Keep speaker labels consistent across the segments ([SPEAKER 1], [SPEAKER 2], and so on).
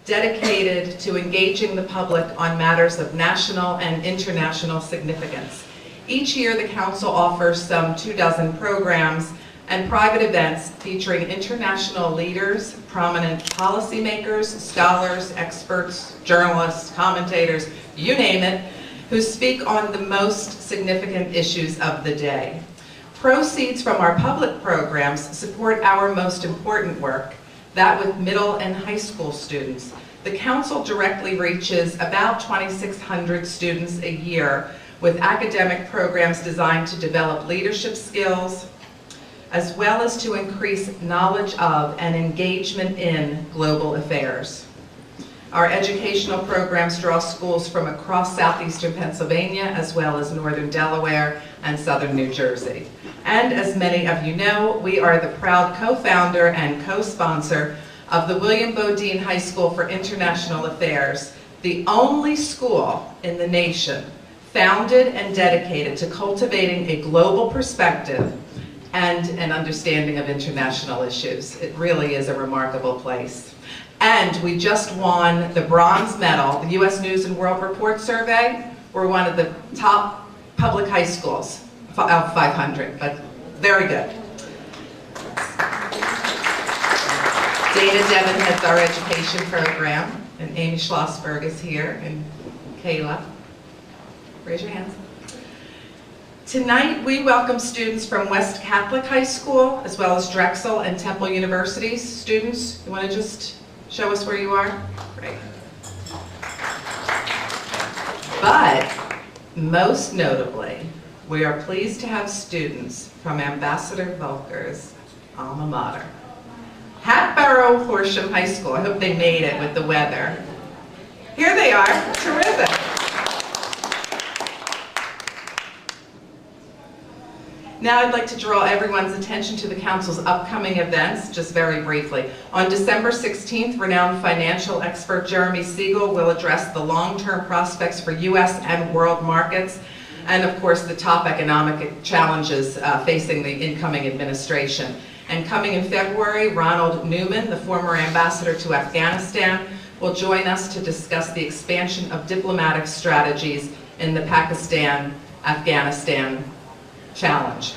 [SPEAKER 1] dedicated to engaging the public on matters of national and international significance. Each year, the Council offers some 24 programs and private events featuring international leaders, prominent policymakers, scholars, experts, journalists, commentators, you name it, who speak on the most significant issues of the day. Proceeds from our public programs support our most important work, that with middle and high school students. The Council directly reaches about 2,600 students a year with academic programs designed to develop leadership skills, as well as to increase knowledge of and engagement in global affairs. Our educational programs draw schools from across southeastern Pennsylvania, as well as northern Delaware and southern New Jersey. And as many of you know, we are the proud co-founder and co-sponsor of the William Bodine High School for International Affairs, the only school in the nation founded and dedicated to cultivating a global perspective and an understanding of international issues. It really is a remarkable place. And we just won the bronze medal, the U.S. News and World Report Survey. We're one of the top public high schools out of 500, but very good. Dana Devon heads our education program, and Amy Schlossberg is here, and Kayla. Raise your hands. Tonight, we welcome students from West Catholic High School, as well as Drexel and Temple Universities. Students, you want to just show us where you are? Great. But, most notably, we are pleased to have students from Ambassador Volker's alma mater, Hatboro Horsham High School. I hope they made it with the weather. Here they are. Terrific. Now I'd like to draw everyone's attention to the Council's upcoming events, just very briefly. On December 16th, renowned financial expert Jeremy Siegel will address the long-term prospects for U.S. and world markets, and of course the top economic challenges facing the incoming administration. And coming in February, Ronald Newman, the former ambassador to Afghanistan, will join us to discuss the expansion of diplomatic strategies in the Pakistan-Afghanistan challenge.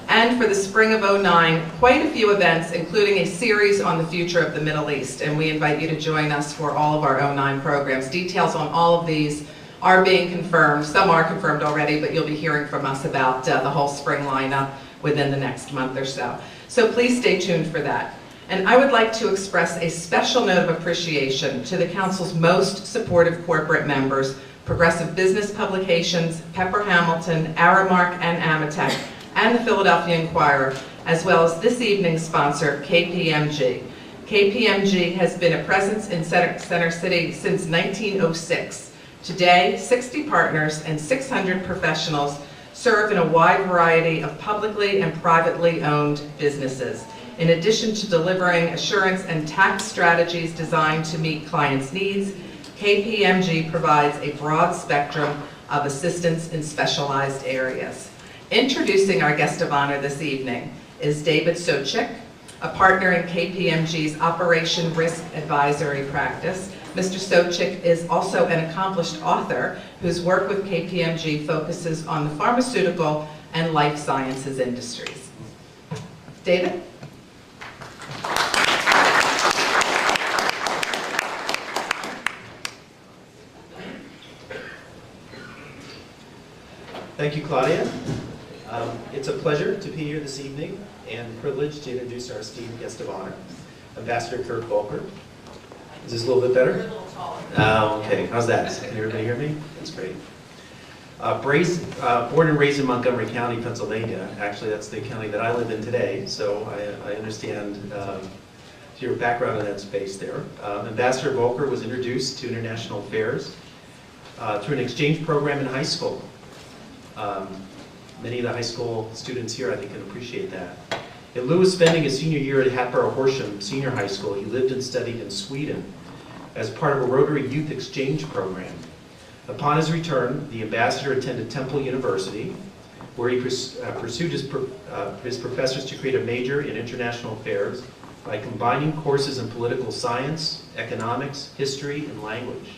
[SPEAKER 1] And for the spring of '09, quite a few events, including a series on the future of the Middle East, and we invite you to join us for all of our '09 programs. Details on all of these are being confirmed. Some are confirmed already, but you'll be hearing from us about the whole spring lineup within the next month or so. So please stay tuned for that. And I would like to express a special note of appreciation to the Council's most supportive corporate members, Progressive Business Publications, Pepper Hamilton, Aramark, and Amatec, and the Philadelphia Inquirer, as well as this evening's sponsor, KPMG. KPMG has been a presence in Center City since 1906. Today, 60 partners and 600 professionals serve in a wide variety of publicly and privately owned businesses. In addition to delivering assurance and tax strategies designed to meet clients' needs, KPMG provides a broad spectrum of assistance in specialized areas. Introducing our guest of honor this evening is David Sochik, a partner in KPMG's Operation Risk Advisory practice. Mr. Sochik is also an accomplished author whose work with KPMG focuses on the pharmaceutical and life sciences industries. David?
[SPEAKER 2] Thank you, Claudia. It's a pleasure to be here this evening and a privilege to introduce our esteemed guest of honor, Ambassador Kurt Volker. Is this a little bit better?
[SPEAKER 1] A little taller.
[SPEAKER 2] Okay, how's that? Can everybody hear me? That's great. Born and raised in Montgomery County, Pennsylvania. Actually, that's the county that I live in today, so I understand your background in that space there. Ambassador Volker was introduced to international affairs through an exchange program in high school. Many of the high school students here, I think, can appreciate that. In lieu of spending his senior year at Hatboro Horsham Senior High School, he lived and studied in Sweden as part of a Rotary Youth Exchange program. Upon his return, the ambassador attended Temple University, where he pursued his professors to create a major in international affairs by combining courses in political science, economics, history, and language.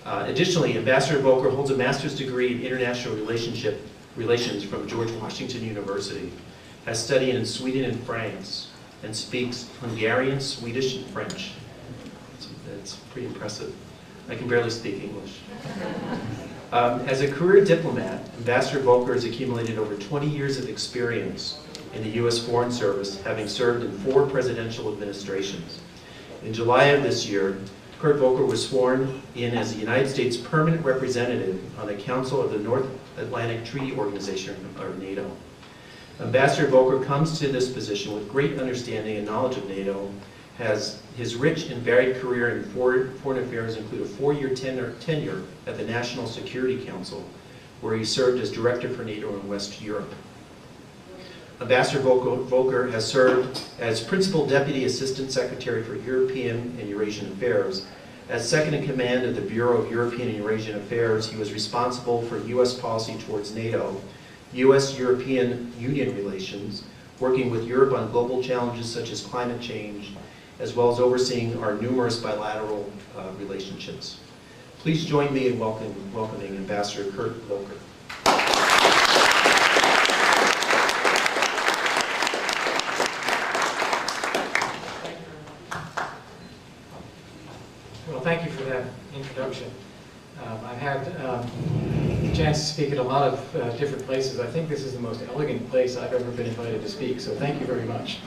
[SPEAKER 2] Additionally, Ambassador Volker holds a master's degree in international relations from George Washington University, has studied in Sweden and France, and speaks Hungarian, Swedish, and French. That's pretty impressive. I can barely speak English. As a career diplomat, Ambassador Volker has accumulated over 20 years of experience in the U.S. Foreign Service, having served in 4 presidential administrations. In July of this year, Kurt Volker was sworn in as the United States Permanent Representative on the Council of the North Atlantic Treaty Organization, or NATO. Ambassador Volker comes to this position with great understanding and knowledge of NATO. Has his rich and varied career in foreign affairs include a 4-year tenure at the National Security Council, where he served as Director for NATO in West Europe. Ambassador Volker has served as Principal Deputy Assistant Secretary for European and Eurasian Affairs. As second in command of the Bureau of European and Eurasian Affairs, he was responsible for U.S. policy towards NATO, U.S.-European Union relations, working with Europe on global challenges such as climate change, as well as overseeing our numerous bilateral relationships. Please join me in welcoming Ambassador Kurt Volker.
[SPEAKER 3] Well, thank you for that introduction. I've had the chance to speak at a lot of different places. I think this is the most elegant place I've ever been invited to speak, so thank you very much.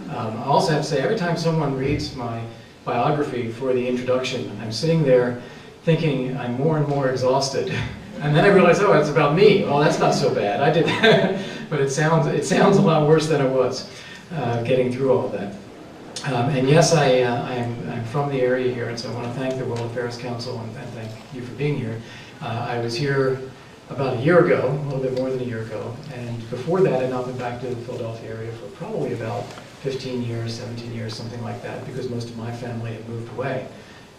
[SPEAKER 3] I also have to say, every time someone reads my biography for the introduction, I'm sitting there thinking I'm more and more exhausted. And then I realize, oh, it's about me. Well, that's not so bad. I did that. But it sounds a lot worse than it was getting through all of that. And yes, I'm from the area here, and so I want to thank the World Affairs Council and thank you for being here. I was here about a year ago, a little bit more than a year ago, and before that I'd not been back to the Philadelphia area for probably about 15 years, 17 years, something like that, because most of my family had moved away.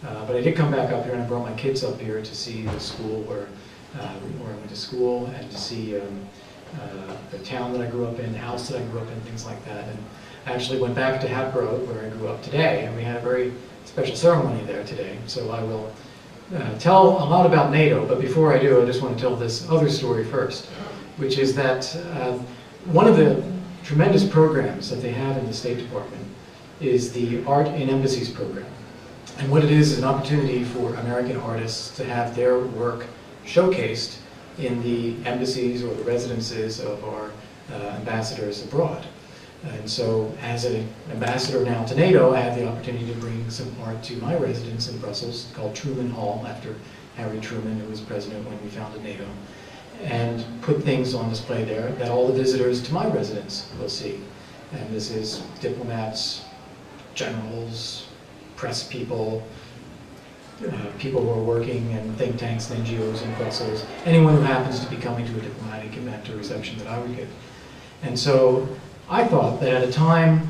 [SPEAKER 3] But I did come back up here, and I brought my kids up here to see the school where I went to school, and to see the town that I grew up in, the house that I grew up in, things like that. And I actually went back to Hatboro, where I grew up today, and we had a very special ceremony there today. So I will tell a lot about NATO, but before I do, I just want to tell this other story first, which is that one of the tremendous programs that they have in the State Department is the Art in Embassies program. And what it is an opportunity for American artists to have their work showcased in the embassies or the residences of our ambassadors abroad. And so, as an ambassador now to NATO, I had the opportunity to bring some art to my residence in Brussels, called Truman Hall, after Harry Truman, who was president when we founded NATO, and put things on display there that all the visitors to my residence will see. And this is diplomats, generals, press people, people who are working in think tanks and NGOs in Brussels, anyone who happens to be coming to a diplomatic event or reception that I would give. And so I thought that at a time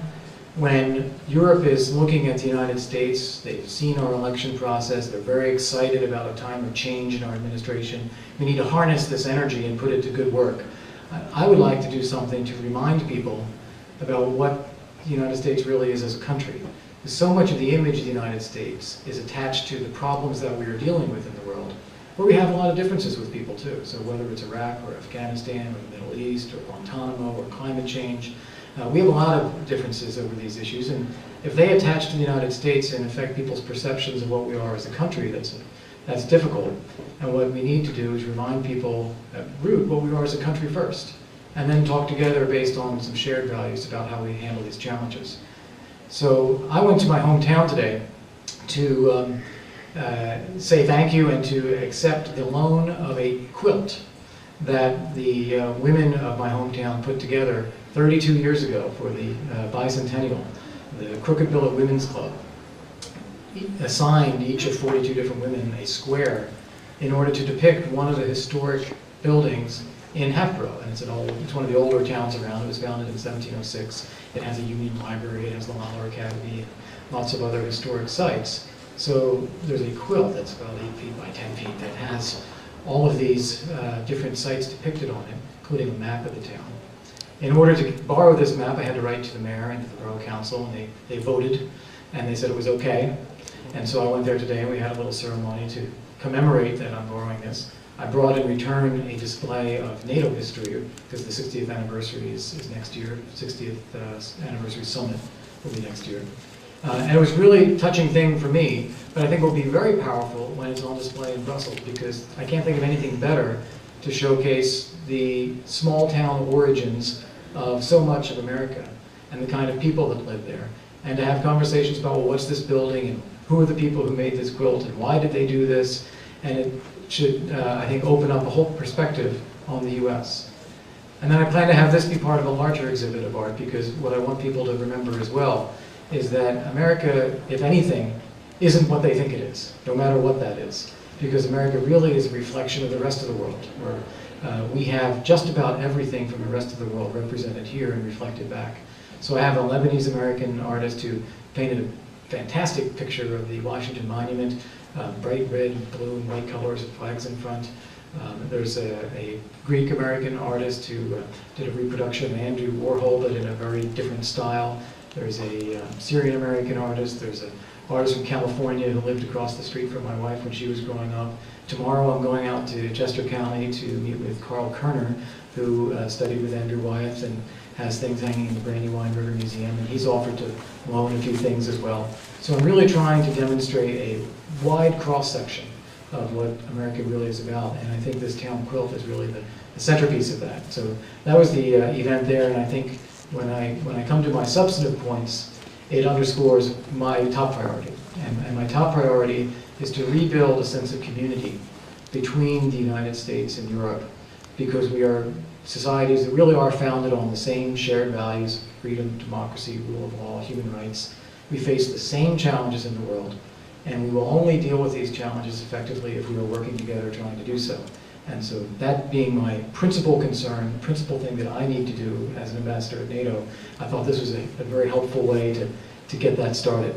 [SPEAKER 3] when Europe is looking at the United States, they've seen our election process, they're very excited about a time of change in our administration, we need to harness this energy and put it to good work. I would like to do something to remind people about what the United States really is as a country. So much of the image of the United States is attached to the problems that we are dealing with in the world, where we have a lot of differences with people too. So whether it's Iraq or Afghanistan or the Middle East or Guantanamo or climate change, we have a lot of differences over these issues. And if they attach to the United States and affect people's perceptions of what we are as a country, that's difficult. And what we need to do is remind people at root what we are as a country first, and then talk together based on some shared values about how we handle these challenges. So I went to my hometown today to say thank you and to accept the loan of a quilt that the women of my hometown put together 32 years ago for the bicentennial. The Crooked Billet Women's Club assigned each of 42 different women a square in order to depict one of the historic buildings in Hatboro, and it's one of the older towns around. It was founded in 1706. It has a Union Library, it has the Lawler Academy, and lots of other historic sites. So there's a quilt that's about 8 feet by 10 feet that has all of these different sites depicted on it, including a map of the town. In order to borrow this map, I had to write to the mayor and to the borough council, and they voted, and they said it was okay. And so I went there today, and we had a little ceremony to commemorate that I'm borrowing this. I brought in return a display of NATO history, because the 60th anniversary is next year. 60th anniversary summit will be next year. And it was a really touching thing for me, but I think it will be very powerful when it's on display in Brussels, because I can't think of anything better to showcase the small town origins of so much of America and the kind of people that live there, and to have conversations about, well, what's this building, and who are the people who made this quilt, and why did they do this? And it should, I think, open up a whole perspective on the U.S. And then I plan to have this be part of a larger exhibit of art, because what I want people to remember as well is that America, if anything, isn't what they think it is, no matter what that is. Because America really is a reflection of the rest of the world, where we have just about everything from the rest of the world represented here and reflected back. So I have a Lebanese-American artist who painted a fantastic picture of the Washington Monument, bright red, blue, and white colors with flags in front. There's a Greek-American artist who did a reproduction of Andrew Warhol, but in a very different style. There's a Syrian-American artist. There's an artist from California who lived across the street from my wife when she was growing up. Tomorrow I'm going out to Chester County to meet with Carl Kerner, who studied with Andrew Wyeth and has things hanging in the Brandywine River Museum, and he's offered to loan a few things as well. So I'm really trying to demonstrate a wide cross-section of what America really is about, and I think this town quilt is really the centerpiece of that. So that was the event there, and I think when I come to my substantive points, it underscores my top priority. And my top priority is to rebuild a sense of community between the United States and Europe, because we are societies that really are founded on the same shared values: freedom, democracy, rule of law, human rights. We face the same challenges in the world, and we will only deal with these challenges effectively if we are working together trying to do so. And so that being my principal concern, the principal thing that I need to do as an ambassador at NATO, I thought this was a very helpful way to get that started.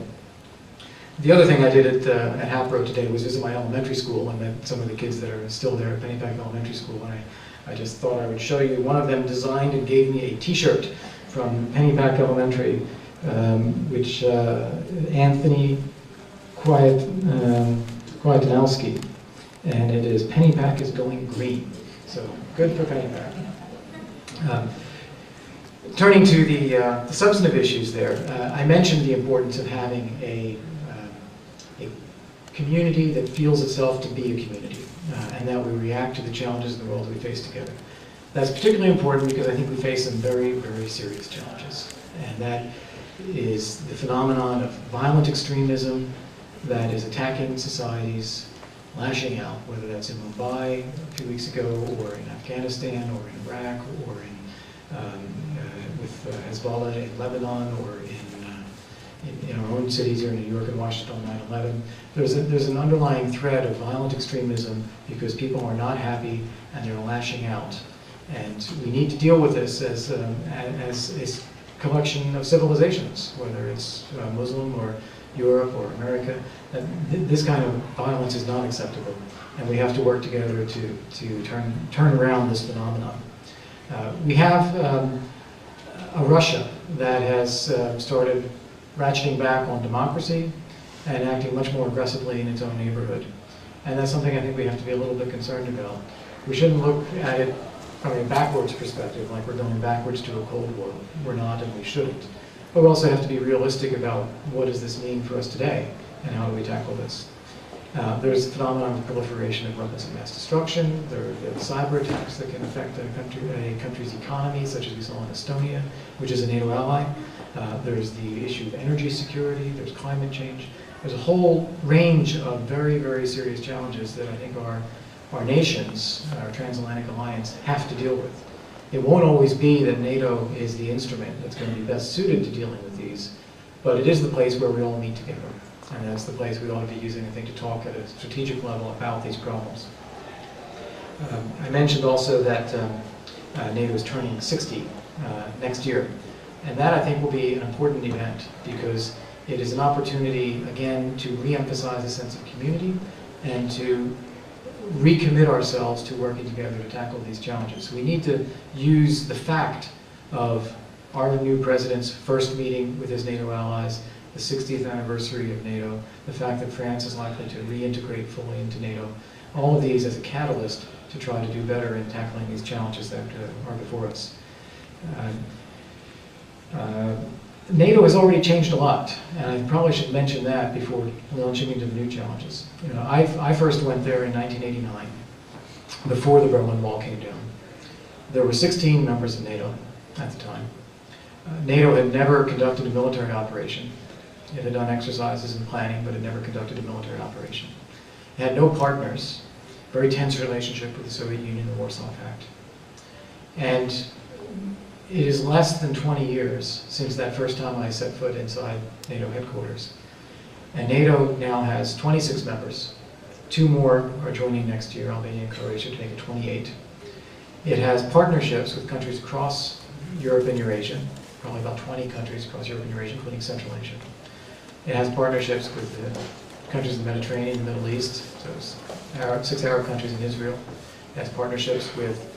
[SPEAKER 3] The other thing I did at Hapro today was visit my elementary school and met some of the kids that are still there at Pennypack Elementary School, and I just thought I would show you. One of them designed and gave me a t-shirt from Pennypack Elementary, which Anthony Kwiatkowski, and it is "Pennypack is going green." So good for Pennypack. Turning to the substantive issues there, I mentioned the importance of having a community that feels itself to be a community, and that we react to the challenges in the world that we face together. That's particularly important because I think we face some very, very serious challenges, and that is the phenomenon of violent extremism that is attacking societies, lashing out, whether that's in Mumbai a few weeks ago, or in Afghanistan, or in Iraq, or with Hezbollah in Lebanon, or in our own cities here in New York and Washington on 9/11. There's an underlying thread of violent extremism because people are not happy and they're lashing out. And we need to deal with this as a collection of civilizations, whether it's Muslim or Europe or America. This kind of violence is not acceptable, and we have to work together to turn around this phenomenon. We have a Russia that has started ratcheting back on democracy and acting much more aggressively in its own neighborhood. And that's something I think we have to be a little bit concerned about. We shouldn't look at it from a backwards perspective, like we're going backwards to a Cold War. We're not, and we shouldn't. But we also have to be realistic about what does this mean for us today, and how do we tackle this. There's a phenomenon of proliferation of weapons of mass destruction. There are cyber attacks that can affect a country's economy, such as we saw in Estonia, which is a NATO ally. There's the issue of energy security. There's climate change. There's a whole range of very, very serious challenges that I think our nations, our transatlantic alliance, have to deal with. It won't always be that NATO is the instrument that's going to be best suited to dealing with these, but it is the place where we all meet together. And that's the place we ought to be using, I think, to talk at a strategic level about these problems. I mentioned also that NATO is turning 60 next year. And that, I think, will be an important event because it is an opportunity, again, to re-emphasize a sense of community and to recommit ourselves to working together to tackle these challenges. So we need to use the fact of our new president's first meeting with his NATO allies, the 60th anniversary of NATO, the fact that France is likely to reintegrate fully into NATO, all of these as a catalyst to try to do better in tackling these challenges that are before us. NATO has already changed a lot, and I probably should mention that before launching into the new challenges. You know, I first went there in 1989, before the Berlin Wall came down. There were 16 members of NATO at the time. NATO had never conducted a military operation. It had done exercises and planning, but it never conducted a military operation. It had no partners, very tense relationship with the Soviet Union, the Warsaw Pact. And it is less than 20 years since that first time I set foot inside NATO headquarters. And NATO now has 26 members. 2 more are joining next year, Albania and Croatia, to make it 28. It has partnerships with countries across Europe and Eurasia, probably about 20 countries across Europe and Eurasia, including Central Asia. It has partnerships with the countries in the Mediterranean, the Middle East, so 6 Arab countries and Israel. It has partnerships with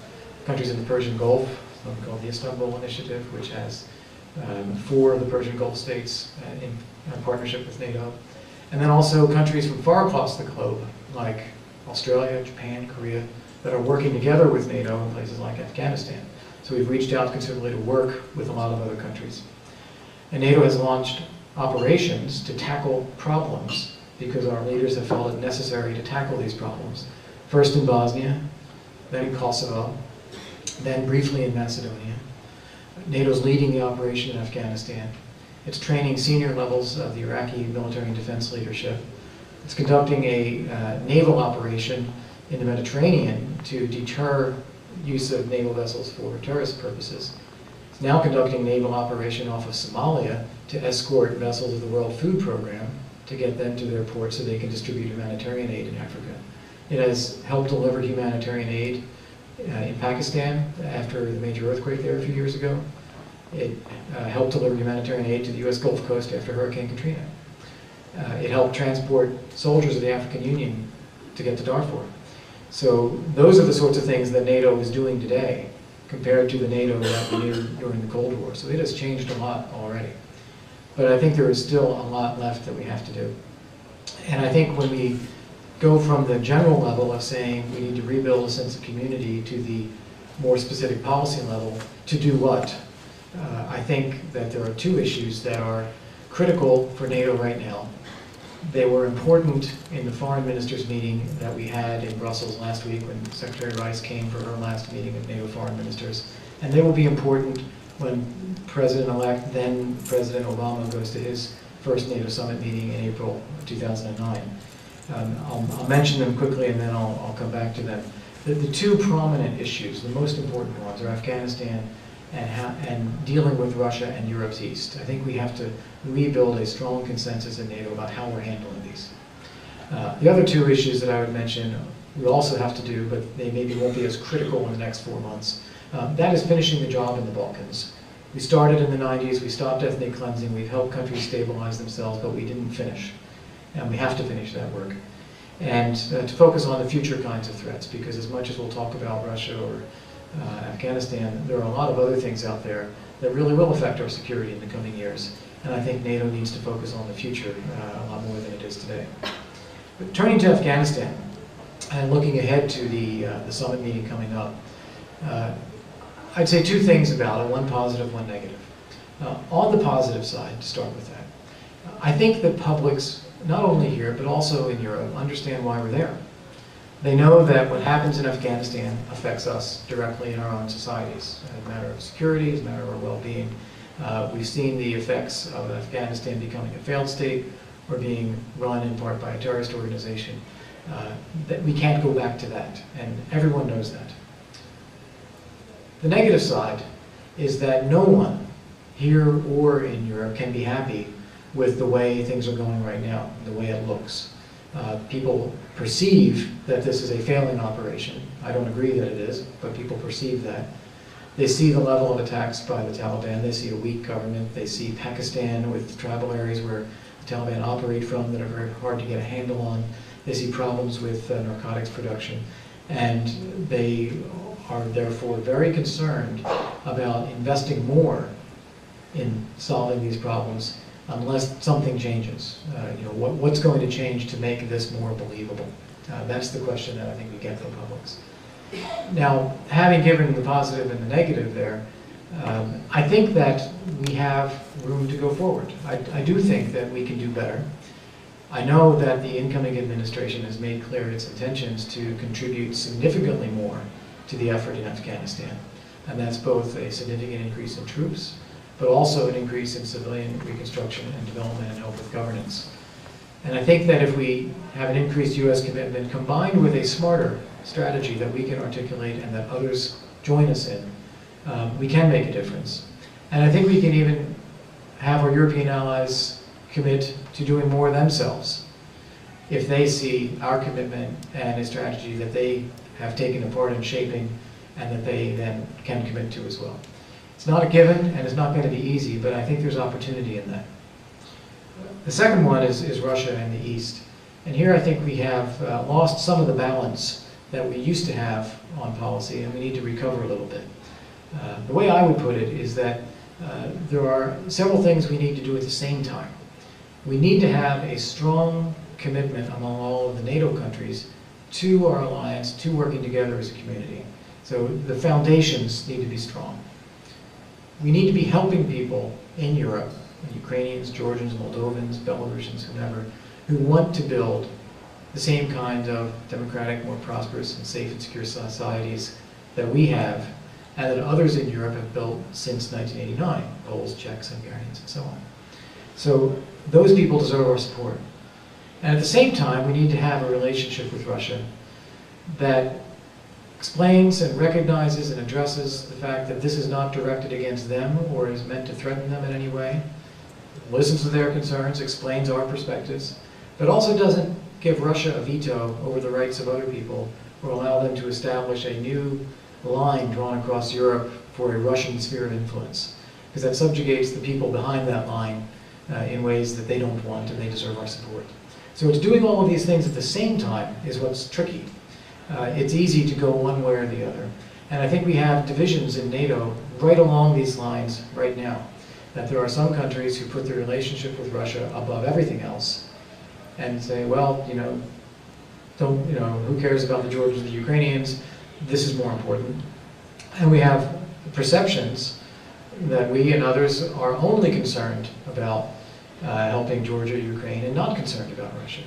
[SPEAKER 3] countries in the Persian Gulf, something called the Istanbul Initiative, which has 4 of the Persian Gulf states in partnership with NATO. And then also countries from far across the globe, like Australia, Japan, Korea, that are working together with NATO in places like Afghanistan. So we've reached out considerably to work with a lot of other countries. And NATO has launched operations to tackle problems because our leaders have felt it necessary to tackle these problems. First in Bosnia, then in Kosovo, then briefly in Macedonia. NATO's leading the operation in Afghanistan. It's training senior levels of the Iraqi military and defense leadership. It's conducting a naval operation in the Mediterranean to deter use of naval vessels for terrorist purposes. It's now conducting a naval operation off of Somalia to escort vessels of the World Food Program to get them to their ports so they can distribute humanitarian aid in Africa. It has helped deliver humanitarian aid in Pakistan after the major earthquake there a few years ago. It helped deliver humanitarian aid to the US Gulf Coast after Hurricane Katrina. It helped transport soldiers of the African Union to get to Darfur. So those are the sorts of things that NATO is doing today compared to the NATO that we knew during the Cold War. So it has changed a lot already. But I think there is still a lot left that we have to do. And I think when we go from the general level of saying we need to rebuild a sense of community to the more specific policy level, to do what? I think that there are 2 issues that are critical for NATO right now. They were important in the foreign ministers meeting that we had in Brussels last week when Secretary Rice came for her last meeting of NATO foreign ministers. And they will be important when President-elect, then President Obama, goes to his first NATO summit meeting in April 2009. I'll mention them quickly and then I'll come back to them. The 2 prominent issues, the most important ones, are Afghanistan and dealing with Russia and Europe's East. I think we have to rebuild a strong consensus in NATO about how we're handling these. The other 2 issues that I would mention we also have to do, but they maybe won't be as critical in the next 4 months. That is finishing the job in the Balkans. We started in the 90s, we stopped ethnic cleansing, we've helped countries stabilize themselves, but we didn't finish. And we have to finish that work. And to focus on the future kinds of threats, because as much as we'll talk about Russia or Afghanistan, there are a lot of other things out there that really will affect our security in the coming years. And I think NATO needs to focus on the future a lot more than it is today. But turning to Afghanistan and looking ahead to the summit meeting coming up, I'd say 2 things about it, one positive, one negative. On the positive side, to start with that, I think that publics, not only here, but also in Europe, understand why we're there. They know that what happens in Afghanistan affects us directly in our own societies, as a matter of security, as a matter of our well-being. We've seen the effects of Afghanistan becoming a failed state or being run in part by a terrorist organization. That we can't go back to that, and everyone knows that. The negative side is that no one here or in Europe can be happy with the way things are going right now, the way it looks. People perceive that this is a failing operation. I don't agree that it is, but people perceive that. They see the level of attacks by the Taliban. They see a weak government. They see Pakistan with tribal areas where the Taliban operate from that are very hard to get a handle on. They see problems with narcotics production. And they are therefore very concerned about investing more in solving these problems unless something changes. What's going to change to make this more believable? That's the question that I think we get from publics. Now, having given the positive and the negative there, I think that we have room to go forward. I do think that we can do better. I know that the incoming administration has made clear its intentions to contribute significantly more to the effort in Afghanistan. And that's both a significant increase in troops, but also an increase in civilian reconstruction and development and help with governance. And I think that if we have an increased U.S. commitment combined with a smarter strategy that we can articulate and that others join us in, we can make a difference. And I think we can even have our European allies commit to doing more themselves if they see our commitment and a strategy that they have taken a part in shaping and that they then can commit to as well. It's not a given and it's not going to be easy, but I think there's opportunity in that. The second one is Russia and the East. And here I think we have lost some of the balance that we used to have on policy, and we need to recover a little bit. The way I would put it is that there are several things we need to do at the same time. We need to have a strong commitment among all of the NATO countries to our alliance, to working together as a community. So the foundations need to be strong. We need to be helping people in Europe, Ukrainians, Georgians, Moldovans, Belarusians, whomever, who want to build the same kind of democratic, more prosperous and safe and secure societies that we have and that others in Europe have built since 1989, Poles, Czechs, Hungarians, and so on. So those people deserve our support. And at the same time, we need to have a relationship with Russia that explains and recognizes and addresses the fact that this is not directed against them or is meant to threaten them in any way, listens to their concerns, explains our perspectives, but also doesn't give Russia a veto over the rights of other people or allow them to establish a new line drawn across Europe for a Russian sphere of influence, because that subjugates the people behind that line in ways that they don't want and they deserve our support. So it's doing all of these things at the same time is what's tricky. It's easy to go one way or the other. And I think we have divisions in NATO right along these lines right now. That there are some countries who put their relationship with Russia above everything else and say, well, who cares about the Georgians and the Ukrainians? This is more important. And we have perceptions that we and others are only concerned about helping Georgia, Ukraine, and not concerned about Russia.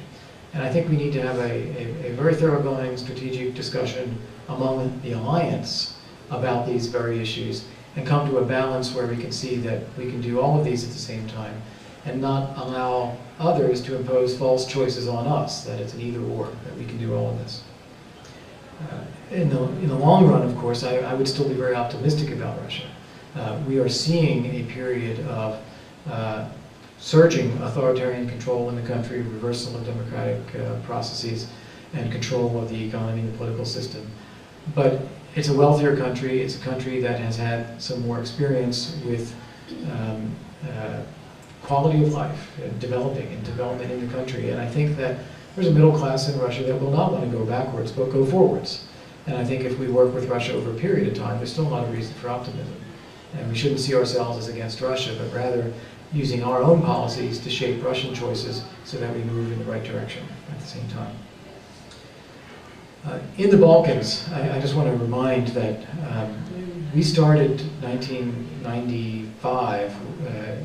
[SPEAKER 3] And I think we need to have a very thoroughgoing strategic discussion among the alliance about these very issues and come to a balance where we can see that we can do all of these at the same time and not allow others to impose false choices on us, that it's an either or, that we can do all of this. In the long run, of course, I would still be very optimistic about Russia. We are seeing a period of surging authoritarian control in the country, reversal of democratic processes, and control of the economy and the political system. But it's a wealthier country. It's a country that has had some more experience with quality of life, development in the country. And I think that there's a middle class in Russia that will not want to go backwards, but go forwards. And I think if we work with Russia over a period of time, there's still a lot of reason for optimism. And we shouldn't see ourselves as against Russia, but rather using our own policies to shape Russian choices so that we move in the right direction at the same time. In the Balkans, I just want to remind that we started 1995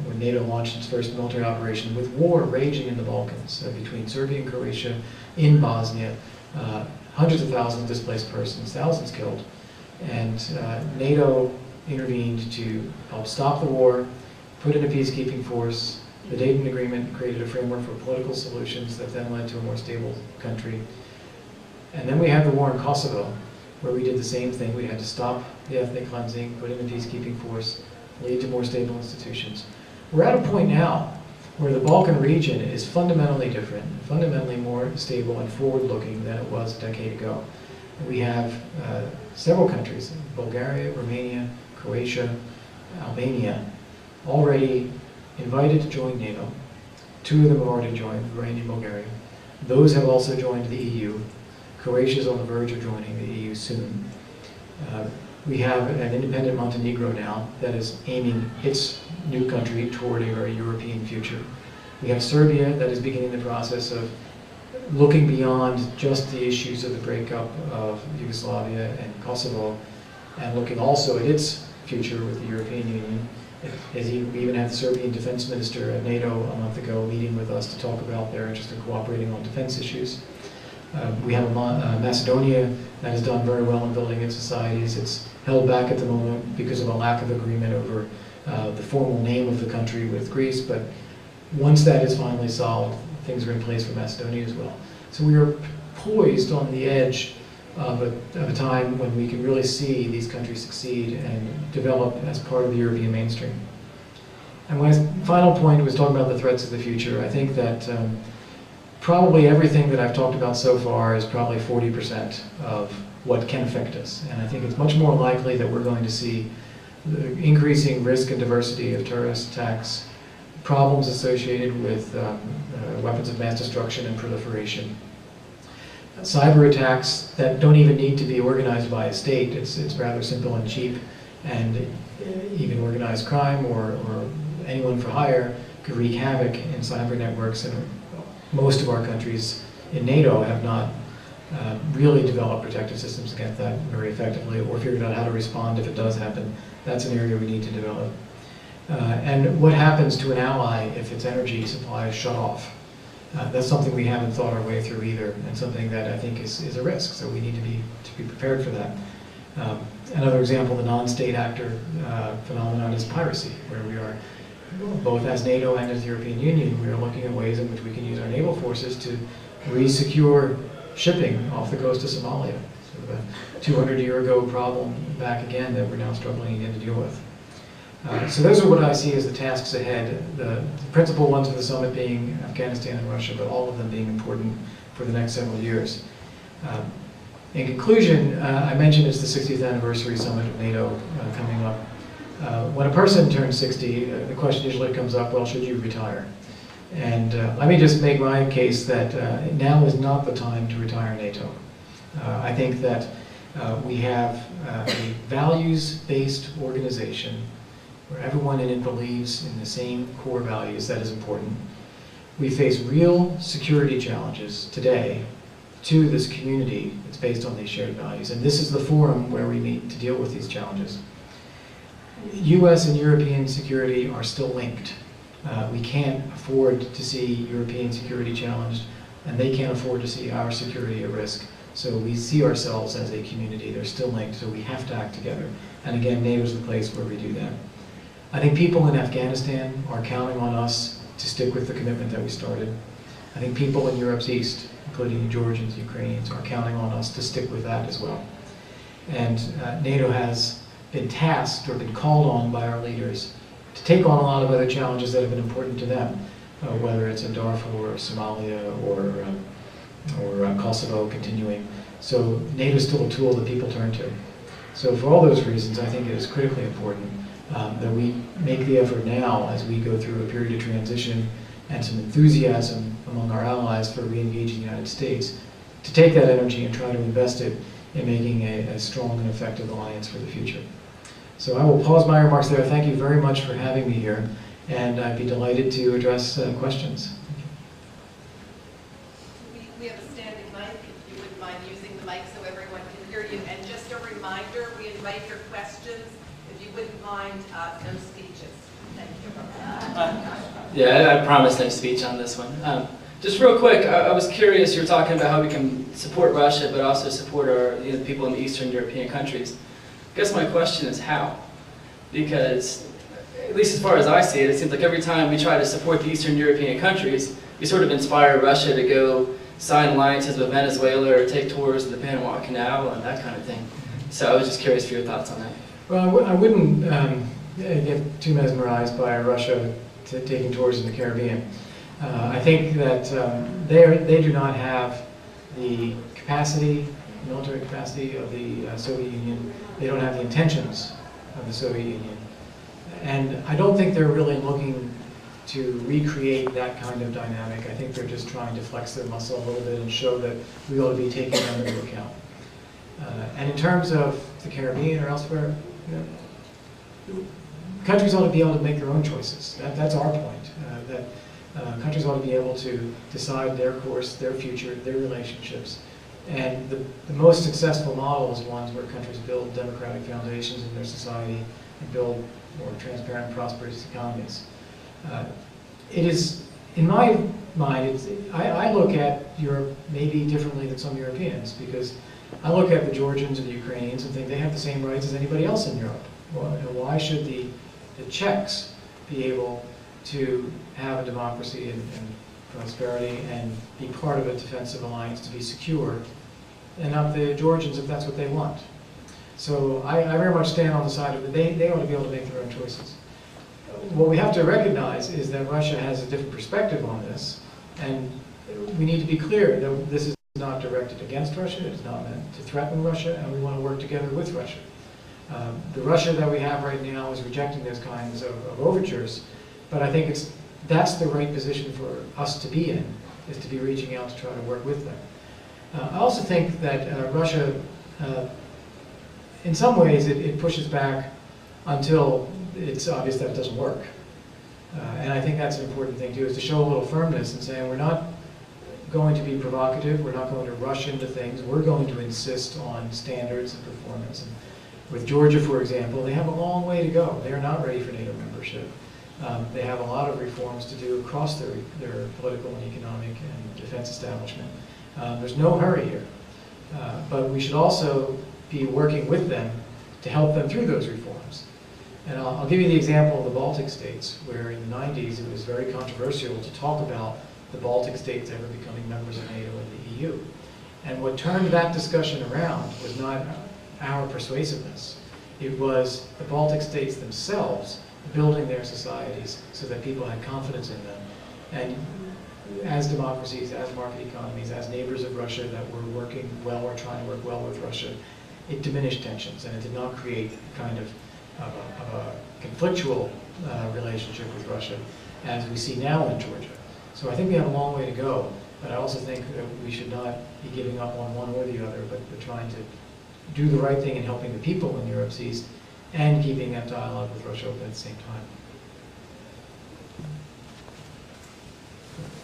[SPEAKER 3] when NATO launched its first military operation with war raging in the Balkans between Serbia and Croatia, in Bosnia, hundreds of thousands of displaced persons, thousands killed. And NATO intervened to help stop the war, put in a peacekeeping force. The Dayton Agreement created a framework for political solutions that then led to a more stable country. And then we had the war in Kosovo, where we did the same thing. We had to stop the ethnic cleansing, put in a peacekeeping force, lead to more stable institutions. We're at a point now where the Balkan region is fundamentally different, fundamentally more stable and forward-looking than it was a decade ago. We have several countries, Bulgaria, Romania, Croatia, Albania, already invited to join NATO. 2 of them have already joined, Romania and Bulgaria. Those have also joined the EU. Croatia is on the verge of joining the EU soon. We have an independent Montenegro now that is aiming its new country toward a very European future. We have Serbia that is beginning the process of looking beyond just the issues of the breakup of Yugoslavia and Kosovo, and looking also at its future with the European Union. We even had the Serbian defense minister at NATO a month ago meeting with us to talk about their interest in cooperating on defense issues. We have Macedonia that has done very well in building its societies. It's held back at the moment because of a lack of agreement over the formal name of the country with Greece, but once that is finally solved, things are in place for Macedonia as well. So we are poised on the edge of a time when we can really see these countries succeed and develop as part of the European mainstream. And my final point was talking about the threats of the future. I think that probably everything that I've talked about so far is probably 40% of what can affect us. And I think it's much more likely that we're going to see the increasing risk and diversity of terrorist attacks, problems associated with weapons of mass destruction and proliferation, cyber attacks that don't even need to be organized by a state. It's rather simple and cheap, and even organized crime or anyone for hire could wreak havoc in cyber networks, and most of our countries in NATO have not really developed protective systems against that very effectively, or figured out how to respond if it does happen. That's an area we need to develop. And what happens to an ally if its energy supply is shut off? That's something we haven't thought our way through either, and something that I think is a risk, so we need to be prepared for that. Another example, the non-state actor phenomenon is piracy, where we are, both as NATO and as the European Union, we are looking at ways in which we can use our naval forces to re-secure shipping off the coast of Somalia. So the 200-year-ago problem back again that we're now struggling again to deal with. So those are what I see as the tasks ahead. The principal ones of the summit being Afghanistan and Russia, but all of them being important for the next several years. In conclusion, I mentioned it's the 60th anniversary summit of NATO coming up. When a person turns 60, the question usually comes up, well, should you retire? And let me just make my case that now is not the time to retire NATO. I think that we have a values-based organization where everyone in it believes in the same core values. That is important. We face real security challenges today to this community that's based on these shared values, and this is the forum where we meet to deal with these challenges. US and European security are still linked. We can't afford to see European security challenged, and they can't afford to see our security at risk. So we see ourselves as a community. They're still linked, so we have to act together. And again, NATO is the place where we do that. I think people in Afghanistan are counting on us to stick with the commitment that we started. I think people in Europe's East, including Georgians, Ukrainians, are counting on us to stick with that as well. And NATO has been tasked or been called on by our leaders to take on a lot of other challenges that have been important to them, whether it's in Darfur or Somalia or Kosovo continuing. So NATO is still a tool that people turn to. So for all those reasons, I think it is critically important that we make the effort now as we go through a period of transition and some enthusiasm among our allies for re-engaging the United States, to take that energy and try to invest it in making a strong and effective alliance for the future. So I will pause my remarks there. Thank you very much for having me here, and I'd be delighted to address questions.
[SPEAKER 4] We have a standing mic, if you wouldn't mind using the mic so everyone can hear you. And just a reminder, we invite your questions. If you wouldn't mind, no speeches. Thank you.
[SPEAKER 5] Yeah, I promise no speech on this one. Just real quick, I was curious, you were talking about how we can support Russia, but also support our people in the Eastern European countries. I guess my question is how? Because, at least as far as I see it, it seems like every time we try to support the Eastern European countries, we sort of inspire Russia to go sign alliances with Venezuela or take tours of the Panama Canal and that kind of thing. So I was just curious for your thoughts on that.
[SPEAKER 3] Well, I wouldn't get too mesmerized by Russia taking tours in the Caribbean. I think that they do not have the capacity, military capacity of the Soviet Union. They don't have the intentions of the Soviet Union. And I don't think they're really looking to recreate that kind of dynamic. I think they're just trying to flex their muscle a little bit and show that we ought to be taking them into account. And in terms of the Caribbean or elsewhere, countries ought to be able to make their own choices. That's our point, that countries ought to be able to decide their course, their future, their relationships. And the most successful model is ones where countries build democratic foundations in their society and build more transparent, prosperous economies. It is, in my mind, I look at Europe maybe differently than some Europeans, because I look at the Georgians and the Ukrainians and think they have the same rights as anybody else in Europe. Why should the Czechs be able to have a democracy and prosperity and be part of a defensive alliance to be secure, and not the Georgians if that's what they want? So I very much stand on the side of they ought to be able to make their own choices. What we have to recognize is that Russia has a different perspective on this, and we need to be clear that this is not directed against Russia, it is not meant to threaten Russia, and we want to work together with Russia. The Russia that we have right now is rejecting those kinds of overtures, but I think that's the right position for us to be in, is to be reaching out to try to work with them. I also think that Russia, in some ways, it pushes back until it's obvious that it doesn't work. And I think that's an important thing too, is to show a little firmness and say, we're not going to be provocative, we're not going to rush into things, we're going to insist on standards and performance. And with Georgia, for example, they have a long way to go. They are not ready for NATO membership. They have a lot of reforms to do across their political and economic and defense establishment. There's no hurry here. But we should also be working with them to help them through those reforms. And I'll give you the example of the Baltic states, where in the 90s it was very controversial to talk about the Baltic states ever becoming members of NATO and the EU. And what turned that discussion around was not our persuasiveness. It was the Baltic states themselves building their societies so that people had confidence in them. And as democracies, as market economies, as neighbors of Russia that were working well or trying to work well with Russia, it diminished tensions and it did not create kind of a conflictual relationship with Russia as we see now in Georgia. So I think we have a long way to go, but I also think that we should not be giving up on one or the other, but we're trying to do the right thing in helping the people in Europe's East and keeping that dialogue with Russia open at the same time.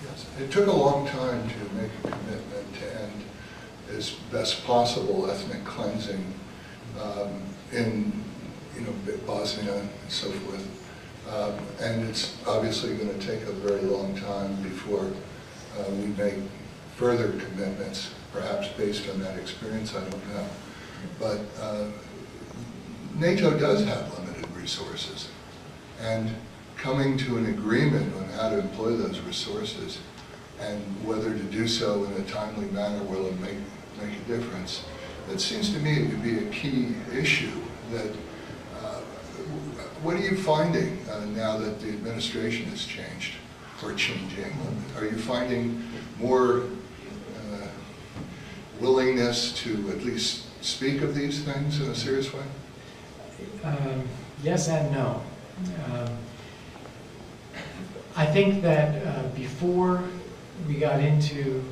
[SPEAKER 6] Yes. It took a long time to make a commitment to end as best possible ethnic cleansing in Bosnia and so forth. And it's obviously going to take a very long time before we make further commitments, perhaps based on that experience, I don't know. But NATO does have limited resources, and coming to an agreement on how to employ those resources and whether to do so in a timely manner will make a difference. It seems to me to be a key issue. That what are you finding now that the administration has changed or changing? Are you finding more willingness to at least speak of these things in a serious way?
[SPEAKER 3] Yes and no. I think that before we got into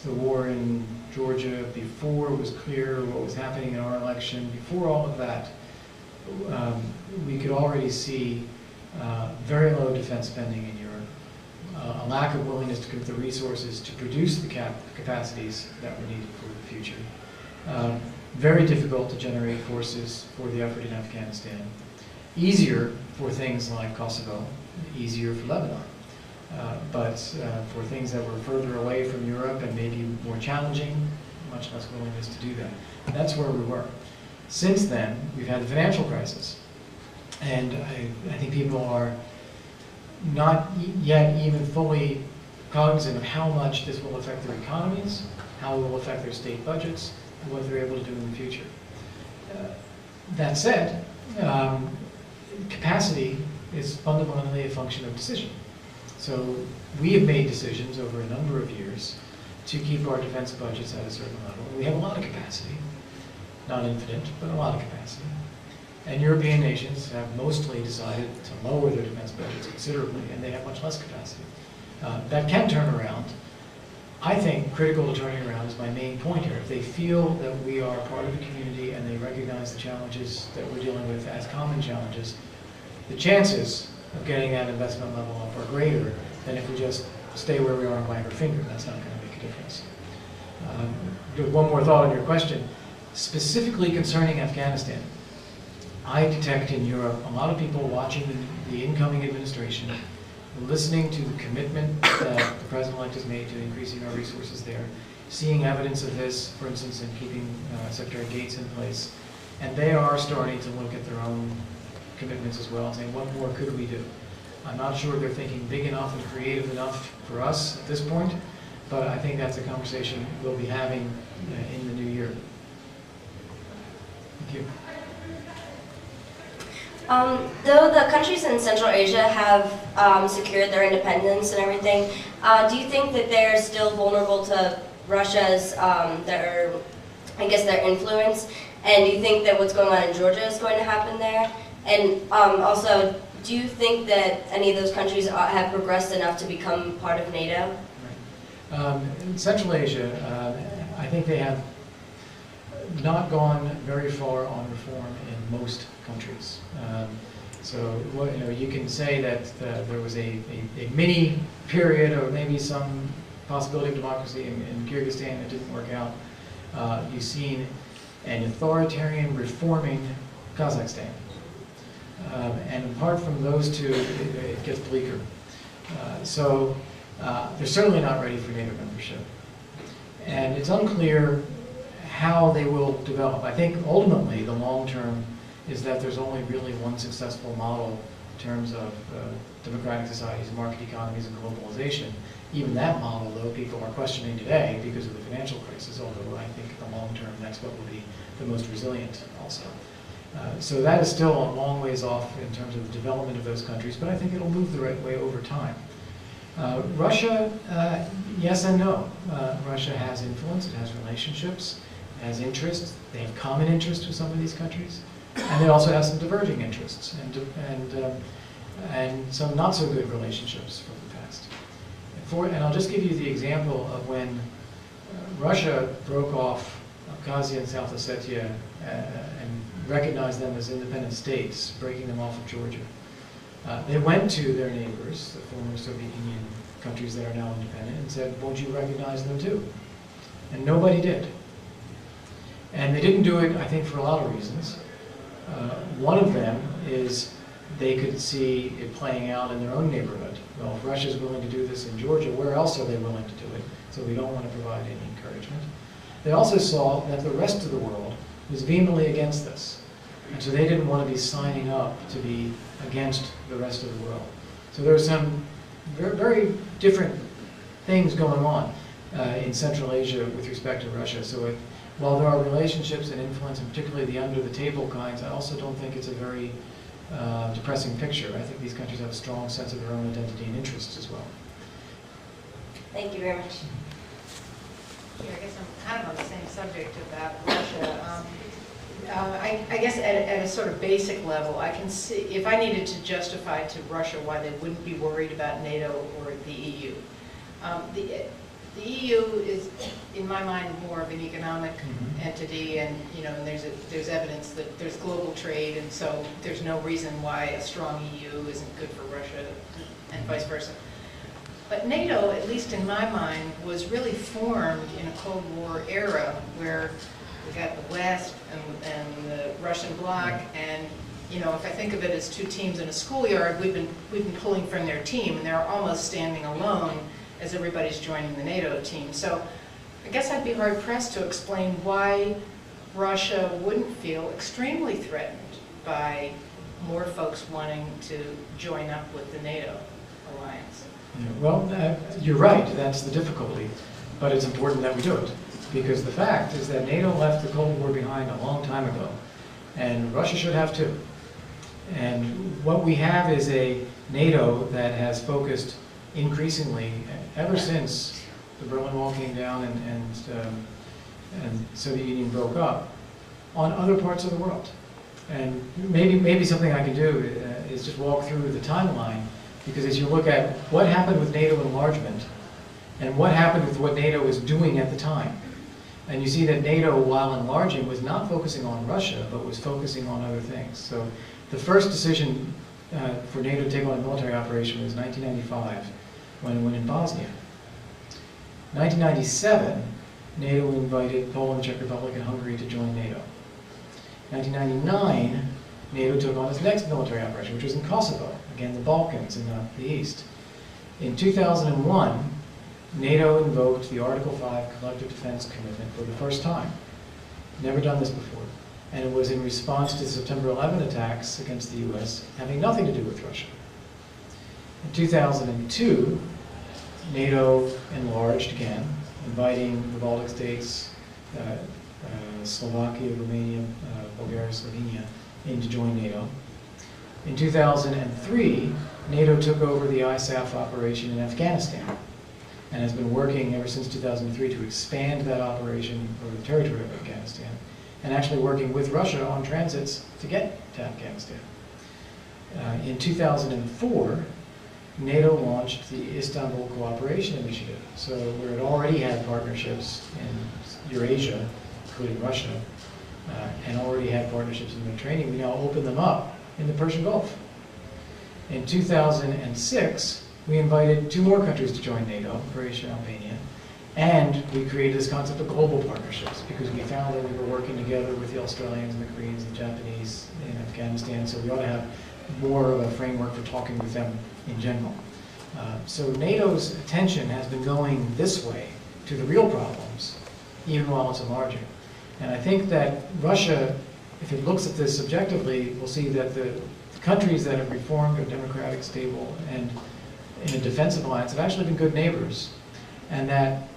[SPEAKER 3] the war in Georgia, before it was clear what was happening in our election, before all of that, we could already see very low defense spending in Europe, a lack of willingness to give the resources to produce the capacities that were needed for the future. Very difficult to generate forces for the effort in Afghanistan. Easier for things like Kosovo, easier for Lebanon. But for things that were further away from Europe and maybe more challenging, much less willingness to do that. And that's where we were. Since then, we've had the financial crisis. And I think people are not yet even fully cognizant of how much this will affect their economies, how it will affect their state budgets, and what they're able to do in the future. That said, capacity is fundamentally a function of decision. So we have made decisions over a number of years to keep our defense budgets at a certain level. We have a lot of capacity, not infinite, but a lot of capacity. And European nations have mostly decided to lower their defense budgets considerably, and they have much less capacity. That can turn around. I think critical to turning around is my main point here. If they feel that we are part of the community and they recognize the challenges that we're dealing with as common challenges, the chances of getting that investment level up are greater than if we just stay where we are and wag our finger. That's not going to make a difference. One more thought on your question. Specifically concerning Afghanistan, I detect in Europe a lot of people watching the incoming administration, listening to the commitment that the President-elect has made to increasing our resources there, seeing evidence of this, for instance, in keeping Secretary Gates in place, and they are starting to look at their own commitments as well and saying, what more could we do? I'm not sure they're thinking big enough and creative enough for us at this point, but I think that's a conversation we'll be having in the new year. Thank you.
[SPEAKER 7] Though the countries in Central Asia have secured their independence and everything, do you think that they're still vulnerable to Russia's, their influence? And do you think that what's going on in Georgia is going to happen there? And also, do you think that any of those countries have progressed enough to become part of NATO?
[SPEAKER 3] Right. In Central Asia, I think they have not gone very far on reform in most countries. You can say that there was a mini period or maybe some possibility of democracy in Kyrgyzstan that didn't work out. You've seen an authoritarian reforming Kazakhstan. And apart from those two, it gets bleaker. They're certainly not ready for NATO membership. And it's unclear how they will develop. I think ultimately the long term is that there's only really one successful model in terms of democratic societies, market economies, and globalization. Even that model, though, people are questioning today because of the financial crisis, although I think in the long term that's what will be the most resilient also. So that is still a long ways off in terms of the development of those countries, but I think it'll move the right way over time. Russia, yes and no. Russia has influence, it has relationships, it has interests. They have common interests with some of these countries, and they also have some diverging interests and some not so good relationships from the past. And I'll just give you the example of when Russia broke off Abkhazia and South Ossetia and recognized them as independent states, breaking them off of Georgia. They went to their neighbors, the former Soviet Union countries that are now independent, and said, won't you recognize them too? And nobody did. And they didn't do it, I think, for a lot of reasons. One of them is they could see it playing out in their own neighborhood. Well, if Russia's willing to do this in Georgia, where else are they willing to do it? So we don't want to provide any encouragement. They also saw that the rest of the world was vehemently against this. And so they didn't want to be signing up to be against the rest of the world. So there are some very, very different things going on in Central Asia with respect to Russia. So while there are relationships and influence, and particularly the under-the-table kinds, I also don't think it's a very depressing picture. I think these countries have a strong sense of their own identity and interests as well.
[SPEAKER 7] Thank you very much.
[SPEAKER 8] Yeah, I guess I'm kind of on the same subject about Russia. I guess at a sort of basic level, I can see, if I needed to justify to Russia why they wouldn't be worried about NATO or the EU. The EU is, in my mind, more of an economic entity, and and there's evidence that there's global trade, and so there's no reason why a strong EU isn't good for Russia, and vice versa. But NATO, at least in my mind, was really formed in a Cold War era where we got the West and the Russian bloc, and if I think of it as two teams in a schoolyard, we've been pulling from their team, and they're almost standing alone as everybody's joining the NATO team. So I guess I'd be hard-pressed to explain why Russia wouldn't feel extremely threatened by more folks wanting to join up with the NATO alliance.
[SPEAKER 3] Yeah, well, you're right, that's the difficulty, but it's important that we do it, because the fact is that NATO left the Cold War behind a long time ago, and Russia should have too. And what we have is a NATO that has focused increasingly, ever since the Berlin Wall came down and Soviet Union broke up, on other parts of the world. And maybe something I can do is just walk through the timeline, because as you look at what happened with NATO enlargement, and what happened with what NATO was doing at the time. And you see that NATO, while enlarging, was not focusing on Russia, but was focusing on other things. So the first decision for NATO to take on a military operation was 1995, when it went in Bosnia. 1997, NATO invited Poland, Czech Republic, and Hungary to join NATO. 1999, NATO took on its next military operation, which was in Kosovo, again the Balkans in the east. In 2001, NATO invoked the Article 5 Collective Defense Commitment for the first time. Never done this before. And it was in response to the September 11 attacks against the US, having nothing to do with Russia. In 2002, NATO enlarged again, inviting the Baltic states, Slovakia, Romania, Bulgaria, Slovenia, in to join NATO. In 2003, NATO took over the ISAF operation in Afghanistan, and has been working ever since 2003 to expand that operation over the territory of Afghanistan, and actually working with Russia on transits to get to Afghanistan. In 2004, NATO launched the Istanbul Cooperation Initiative, so where it already had partnerships in Eurasia, including Russia, and already had partnerships in the Mediterranean, we now open them up in the Persian Gulf. In 2006, we invited 2 more countries to join NATO, Croatia and Albania, and we created this concept of global partnerships because we found that we were working together with the Australians and the Koreans and the Japanese in Afghanistan, so we ought to have more of a framework for talking with them in general. So NATO's attention has been going this way to the real problems, even while it's enlarging. And I think that Russia, if it looks at this objectively, will see that the countries that have reformed, are democratic, stable, and in a defensive alliance have actually been good neighbors, and that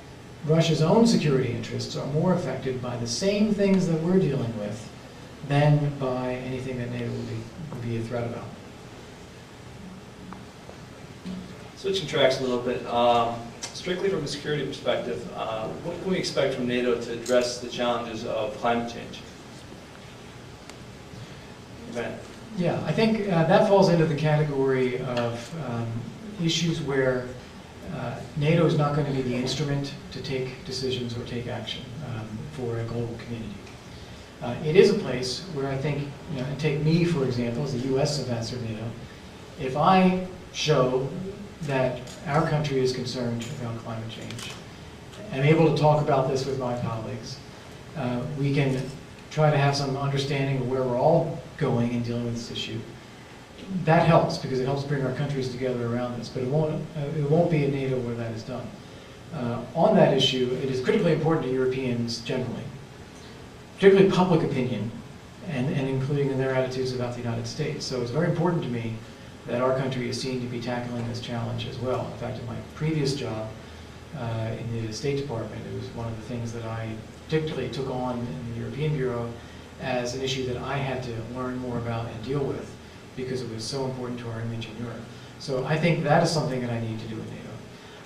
[SPEAKER 3] Russia's own security interests are more affected by the same things that we're dealing with than by anything that NATO would be a threat about.
[SPEAKER 9] Switching tracks a little bit, strictly from a security perspective, what can we expect from NATO to address the challenges of climate change? Ben.
[SPEAKER 3] Yeah, I think that falls into the category of issues where NATO is not going to be the instrument to take decisions or take action for a global community. It is a place where I think, and take me for example as the US ambassador to NATO, if I show that our country is concerned about climate change, I'm able to talk about this with my colleagues, we can try to have some understanding of where we're all going in dealing with this issue. That helps because it helps bring our countries together around this, but it won't be in NATO where that is done. On that issue, it is critically important to Europeans generally, particularly public opinion, and including in their attitudes about the United States. So it's very important to me that our country is seen to be tackling this challenge as well. In fact, in my previous job in the State Department, it was one of the things that I particularly took on in the European Bureau as an issue that I had to learn more about and deal with because it was so important to our image in Europe. So I think that is something that I need to do with NATO.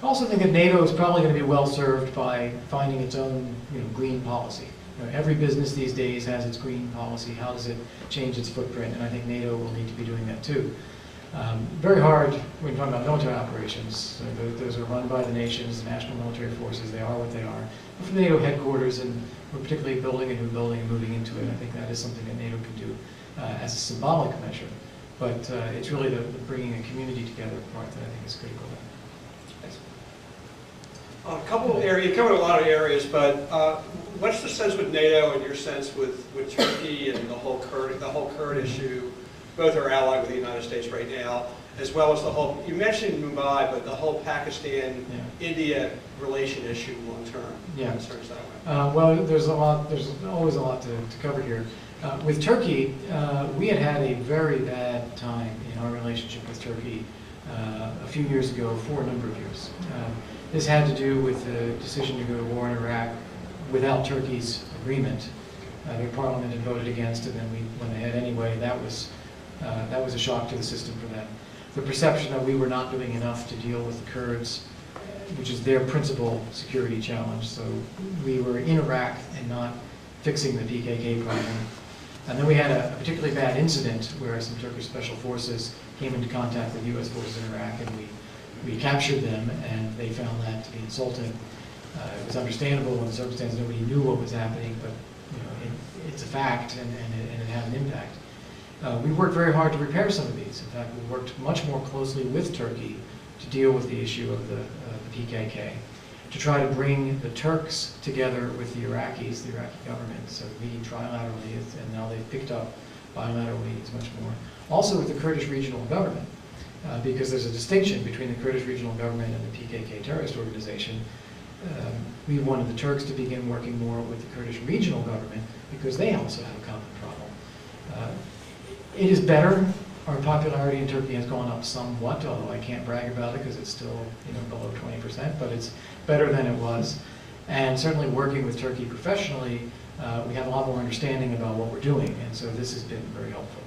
[SPEAKER 3] I also think that NATO is probably going to be well served by finding its own green policy. Every business these days has its green policy. How does it change its footprint? And I think NATO will need to be doing that too. Very hard when you're talking about military operations. Those are run by the nations, the national military forces. They are what they are. But from the NATO headquarters, and we're particularly building a new building and moving into it, I think that is something that NATO can do as a symbolic measure. But it's really the bringing a community together part that I think is critical.
[SPEAKER 10] A couple of areas, you covered a lot of areas, but what's the sense with NATO and your sense with Turkey and the whole Kurd issue? Both are allied with the United States right now, as well as the whole, you mentioned Mumbai, but the whole Pakistan-India relation issue long term.
[SPEAKER 3] Yeah.
[SPEAKER 10] Concerns that way.
[SPEAKER 3] Well, there's always a lot to cover here. With Turkey, we had a very bad time in our relationship with Turkey a few years ago for a number of years. This had to do with the decision to go to war in Iraq without Turkey's agreement. Their parliament had voted against it, and we went ahead anyway. That was a shock to the system for them. The perception that we were not doing enough to deal with the Kurds, which is their principal security challenge. So we were in Iraq and not fixing the PKK problem. And then we had a particularly bad incident where some Turkish special forces came into contact with U.S. forces in Iraq, and We captured them, and they found that to be insulting. It was understandable in the circumstances. Nobody knew what was happening, but it's a fact, and it had an impact. We worked very hard to repair some of these. In fact, we worked much more closely with Turkey to deal with the issue of the PKK, to try to bring the Turks together with the Iraqi government. So meeting trilaterally, and now they've picked up bilateral meetings much more. Also with the Kurdish regional government, because there's a distinction between the Kurdish regional government and the PKK terrorist organization. We wanted the Turks to begin working more with the Kurdish regional government because they also have a common problem. It is better. Our popularity in Turkey has gone up somewhat, although I can't brag about it because it's still below 20%, but it's better than it was. And certainly working with Turkey professionally, we have a lot more understanding about what we're doing, and so this has been very helpful.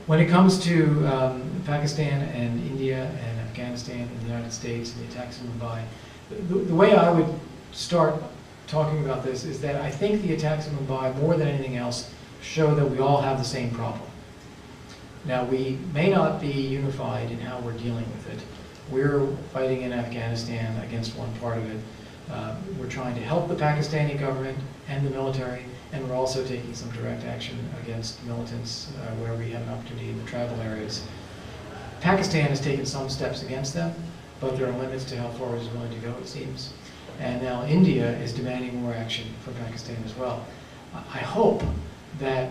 [SPEAKER 3] When it comes to Pakistan and India and Afghanistan and the United States and the attacks in Mumbai, the way I would start talking about this is that I think the attacks in Mumbai, more than anything else, show that we all have the same problem. Now, we may not be unified in how we're dealing with it. We're fighting in Afghanistan against one part of it. We're trying to help the Pakistani government and the military, and we're also taking some direct action against militants where we have an opportunity in the tribal areas. Pakistan has taken some steps against them, but there are limits to how far it's willing to go, it seems. And now India is demanding more action from Pakistan as well. I hope that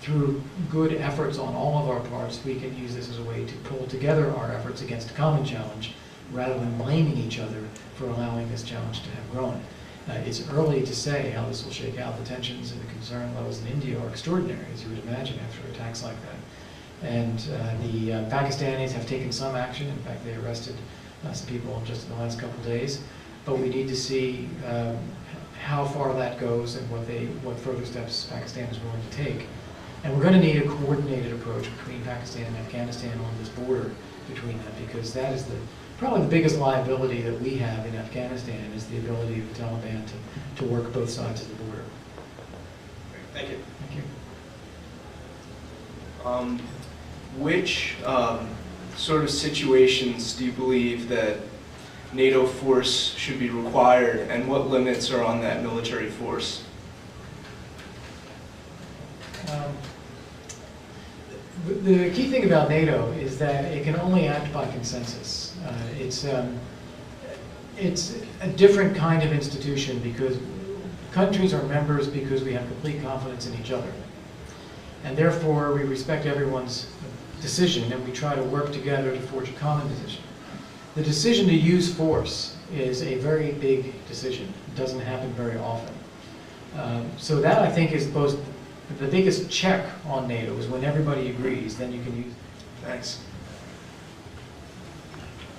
[SPEAKER 3] through good efforts on all of our parts, we can use this as a way to pull together our efforts against a common challenge, rather than blaming each other for allowing this challenge to have grown. It's early to say how this will shake out. The tensions and the concern levels in India are extraordinary, as you would imagine, after attacks like that. And the Pakistanis have taken some action. In fact, they arrested some people just in the last couple of days. But we need to see how far that goes and what further steps Pakistan is willing to take. And we're going to need a coordinated approach between Pakistan and Afghanistan on this border between them, because that is probably the biggest liability that we have in Afghanistan, is the ability of the Taliban to work both sides of the border.
[SPEAKER 10] Thank you.
[SPEAKER 3] Thank you.
[SPEAKER 11] Which sort of situations do you believe that NATO force should be required, and what limits are on that military force?
[SPEAKER 3] The key thing about NATO is that it can only act by consensus. It's a different kind of institution, because countries are members because we have complete confidence in each other. And therefore, we respect everyone's decision, and we try to work together to forge a common decision. The decision to use force is a very big decision. It doesn't happen very often. So that, I think, is both the biggest check on NATO, is when everybody agrees, then you can use it.
[SPEAKER 11] Thanks.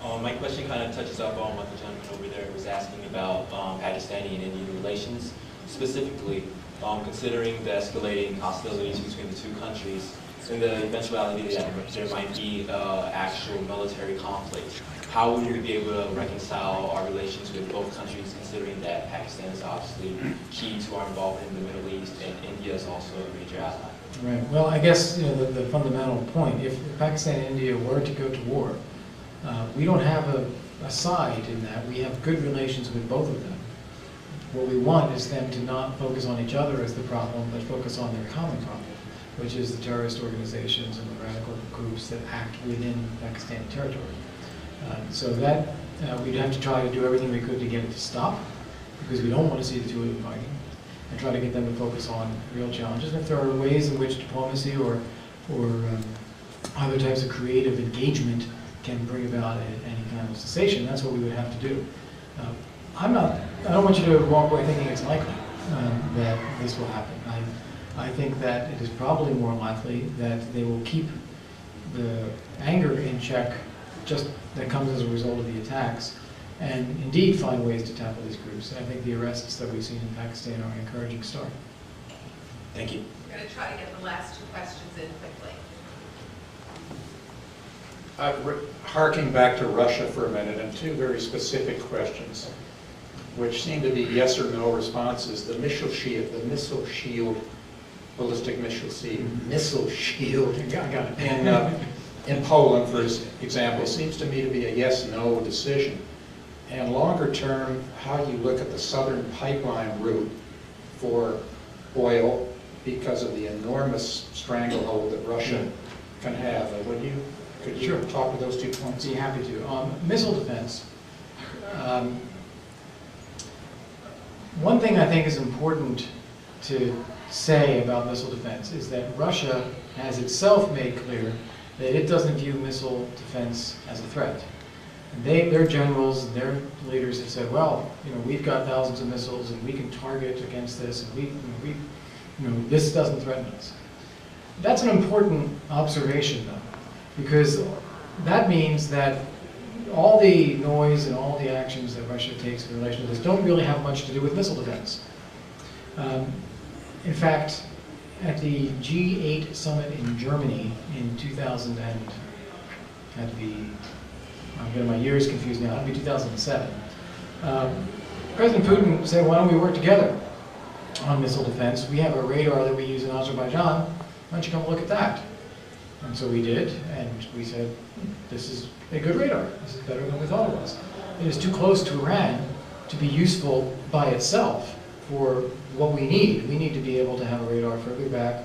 [SPEAKER 12] My question kind of touches up on what the gentleman over there was asking about Pakistani and Indian relations. Specifically, considering the escalating hostilities between the two countries, in the eventuality that there might be actual military conflict, how would we be able to reconcile our relations with both countries, considering that Pakistan is obviously key to our involvement in the Middle East, and India is also a major ally?
[SPEAKER 3] Right. Well, I guess the fundamental point, if Pakistan and India were to go to war, we don't have a side in that. We have good relations with both of them. What we want is them to not focus on each other as the problem, but focus on their common problem, which is the terrorist organizations and the radical groups that act within Pakistani territory. So that we'd have to try to do everything we could to get it to stop, because we don't want to see the two of them fighting, and try to get them to focus on real challenges. And if there are ways in which diplomacy or other types of creative engagement can bring about any kind of cessation, that's what we would have to do. I don't want you to walk away thinking it's likely that this will happen. I think that it is probably more likely that they will keep the anger in check just that comes as a result of the attacks, and indeed find ways to tackle these groups. And I think the arrests that we've seen in Pakistan are an encouraging start.
[SPEAKER 11] Thank you.
[SPEAKER 4] We're going to try to get the last two questions in quickly.
[SPEAKER 13] Harking back to Russia for a minute, and two very specific questions, which seem to be yes or no responses. The missile shield, ballistic missile shield,
[SPEAKER 3] I got it.
[SPEAKER 13] in Poland, for example, seems to me to be a yes-no decision. And longer term, how you look at the southern pipeline route for oil because of the enormous stranglehold that Russia can have. Could you talk to those 2 points?
[SPEAKER 3] Be happy to. Missile defense. One thing I think is important to say about missile defense is that Russia has itself made clear that it doesn't view missile defense as a threat. And their generals and their leaders have said, well, we've got thousands of missiles and we can target against this, and this doesn't threaten us. That's an important observation, though, because that means that all the noise and all the actions that Russia takes in relation to this don't really have much to do with missile defense. In fact, at the G8 summit in Germany in 2000 and had to be, I'm getting my years confused now, it had to be 2007. President Putin said, why don't we work together on missile defense? We have a radar that we use in Azerbaijan. Why don't you come look at that? And so we did, and we said, this is a good radar. This is better than we thought it was. It is too close to Iran to be useful by itself for what we need. We need to be able to have a radar further back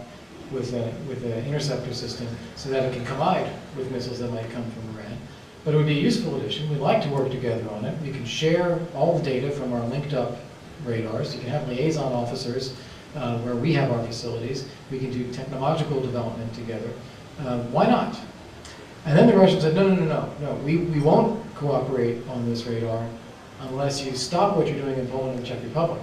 [SPEAKER 3] with an interceptor system so that it can collide with missiles that might come from Iran. But it would be a useful addition. We'd like to work together on it. We can share all the data from our linked up radars. You can have liaison officers where we have our facilities. We can do technological development together. Why not? And then the Russians said, no, we won't cooperate on this radar unless you stop what you're doing in Poland and the Czech Republic.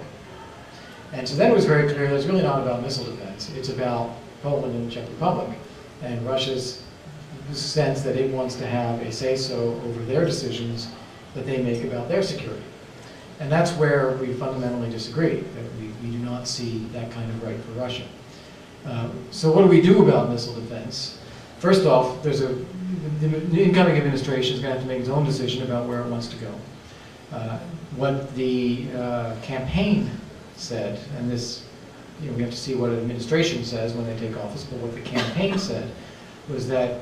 [SPEAKER 3] And so then it was very clear that it's really not about missile defense. It's about Poland and the Czech Republic and Russia's sense that it wants to have a say-so over their decisions that they make about their security. And that's where we fundamentally disagree, that we do not see that kind of right for Russia. So what do we do about missile defense? First off, the incoming administration is going to have to make its own decision about where it wants to go. What the campaign said, and this, we have to see what an administration says when they take office, but what the campaign said was that